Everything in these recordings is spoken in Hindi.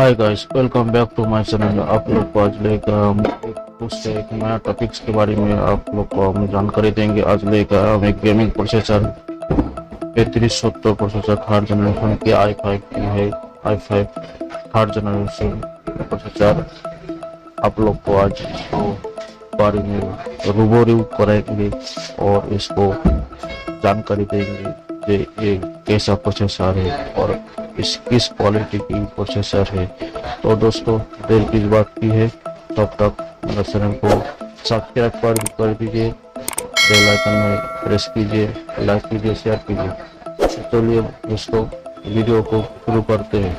Hi guys, welcome back to my channel. आप लोग को आज लेकर हम एक नया टॉपिक्स के बारे में आप लोग को हम जानकारी देंगे। आज लेकर हम एक gaming processor 3370 processor third generation के i5 की है। i5 थर्ड जनरेशन प्रोसेसर आप लोग को आज इसको बारे में रिव्यू करेंगे और इसको जानकारी देंगे कि ये कैसा प्रोसेसर है और इस किस क्वालिटी की प्रोसेसर है। तो दोस्तों, देर किस बात की है, तब तक मेरे चैनल को सब्सक्राइब कर दीजिए, बेल आइकन में प्रेस कीजिए, लाइक कीजिए, शेयर कीजिए। चलिए दोस्तों, वीडियो को शुरू करते हैं,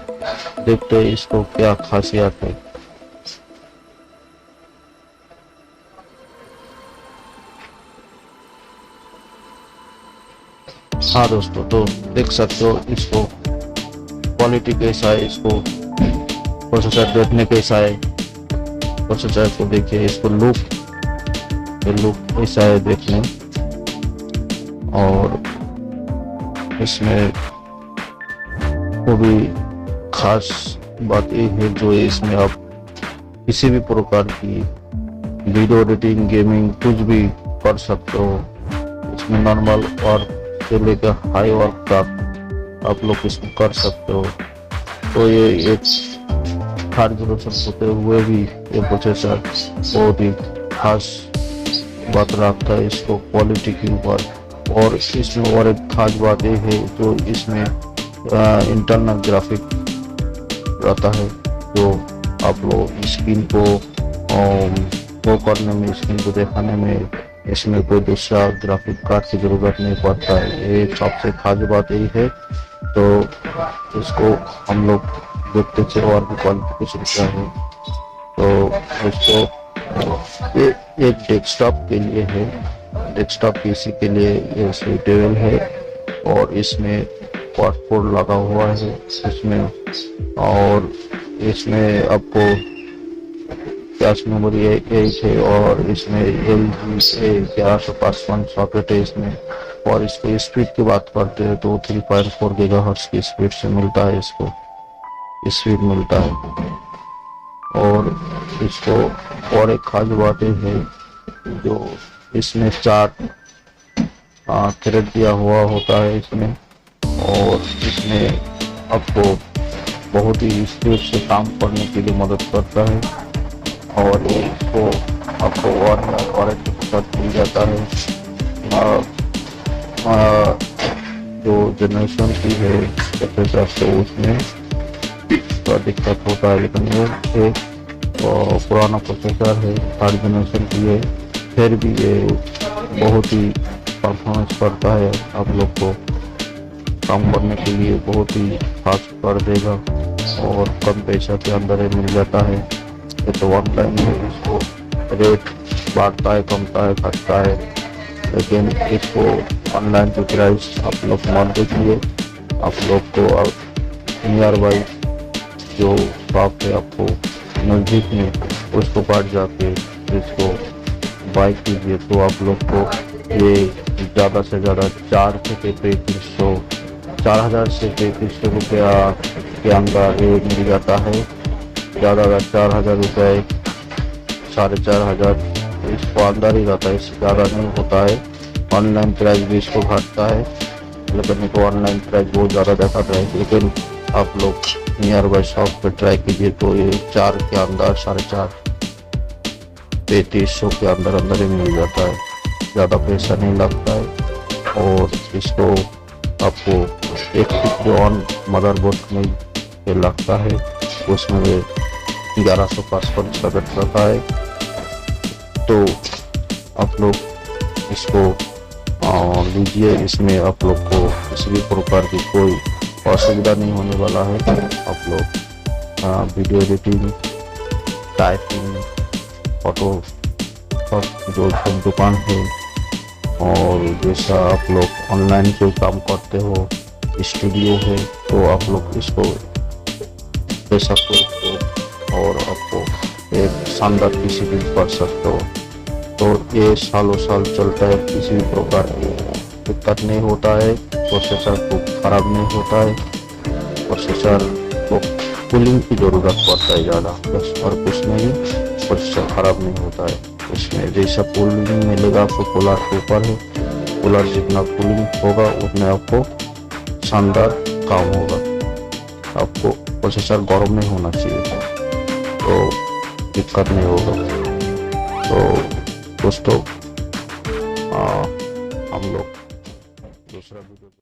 देखते हैं इसको क्या खासियत है। हाँ दोस्तों, तो देख सकते हो इसको क्वालिटी कैसा है, इसको प्रोसेसर देखने कैसा है। प्रोसेसर को देखिए, इसको लुक ऐसा है देखने। और इसमें वो भी खास बात ये है जो इसमें आप किसी भी प्रकार की वीडियो एडिटिंग, गेमिंग कुछ भी कर सकते हो। इसमें नॉर्मल वर्क से लेकर हाई वर्क तक आप लोग इसको कर सकते हो। तो ये एक थर्ड जनरेशन होते हुए भी ये प्रोसेसर बहुत ही खास बात रखता है इसको क्वालिटी के ऊपर। और इसमें और एक खास बात ये है जो इसमें इंटरनल ग्राफिक रहता है, जो आप लोग स्क्रीन को वो करने में, स्क्रीन को दिखाने में इसमें कोई दूसरा ग्राफिक कार्ड की जरूरत नहीं पड़ता है। ये सबसे खास बात यही है। तो इसको हम लोग देखते थे और भी क्वालिफिकेशन क्या है। तो इसको ये एक डेस्कटॉप के लिए है, डेस्कटॉप पीसी के लिए ये सूटेबल है। और इसमें क्वाड कोर लगा हुआ है इसमें। और इसमें आपको कैश मेमोरी 8 है और इसमें LGA1155 सॉकेट है इसमें। और इसको स्पीड की बात करते हैं तो 3.4 गीगाहर्ट्ज की स्पीड से मिलता है, इसको स्पीड मिलता है। और इसको और एक खास बात है जो इसमें 4 थ्रेड दिया हुआ होता है इसमें। और इसमें आपको बहुत ही स्पीड से काम करने के लिए मदद करता है। और इसको आपको वारंटी के साथ मिल जाता है। जो जनरेशन की है प्रोसेसर से उसमें थोड़ा दिक्कत होता है, लेकिन ये एक पुराना प्रोसेसर है, थर्ड जनरेशन की है, फिर भी ये बहुत ही परफॉर्मेंस करता है। आप लोग को काम करने के लिए बहुत ही खास कर देगा और कम पैसा के अंदर मिल जाता है। ये तो ऑनलाइन में इसको रेट बढ़ता है, कमता है, घटता है, लेकिन इसको ऑनलाइन की प्राइस आप लोग मान देखिए। आप लोग को नियर बाई जो शॉप है आपको नज़दीक में, उसको पास जाके इसको बाई कीजिए तो आप लोग को ये ज़्यादा से ज़्यादा 4,000 से 3,500 रुपया के अंदर ये मिल जाता है। ज़्यादा 4,000 रुपये, 4,500 इसको अंदर ही रहता है, इससे ज़्यादा नहीं होता है। ऑनलाइन प्राइस भी इसको घटता है, लेकिन तो ऑनलाइन प्राइस बहुत ज़्यादा दिखाता है। लेकिन आप लोग नियर बाई शॉप पे ट्राई कीजिए तो ये 4 के अंदर, 4,500 3,300 के अंदर ही मिल जाता है, ज़्यादा पैसा नहीं लगता है। और इसको आपको एक ऑन मदरबोर्ड में ये लगता है, उसमें 1155 सॉकेट रहता है। तो आप लोग इसको लीजिए, इसमें आप लोग को किसी भी प्रकार की कोई असुविधा नहीं होने वाला है। आप लोग वीडियो एडिटिंग, टाइपिंग, फोटो सब जो दुकान है और जैसा आप लोग ऑनलाइन जो काम करते हो, स्टूडियो है, तो आप लोग इसको दे सकते हो और आपको एक शानदार पीसी बिल्ड कर सकते हो। तो ये सालों साल चलता है, किसी भी प्रकार की दिक्कत नहीं होता है, प्रोसेसर को खराब नहीं होता है, प्रोसेसर को कूलिंग की ज़रूरत पड़ता है ज़्यादा, बस और कुछ नहीं। प्रोसेसर ख़राब नहीं होता है इसमें। जैसा कूलिंग मिलेगा आपको कूलर के ऊपर है, कूलर जितना कूलिंग होगा उतने आपको शानदार काम होगा। आपको प्रोसेसर गर्म नहीं होना चाहिए तो दिक्कत नहीं होगा। तो दोस्तों हम लोग दूसरा वीडियो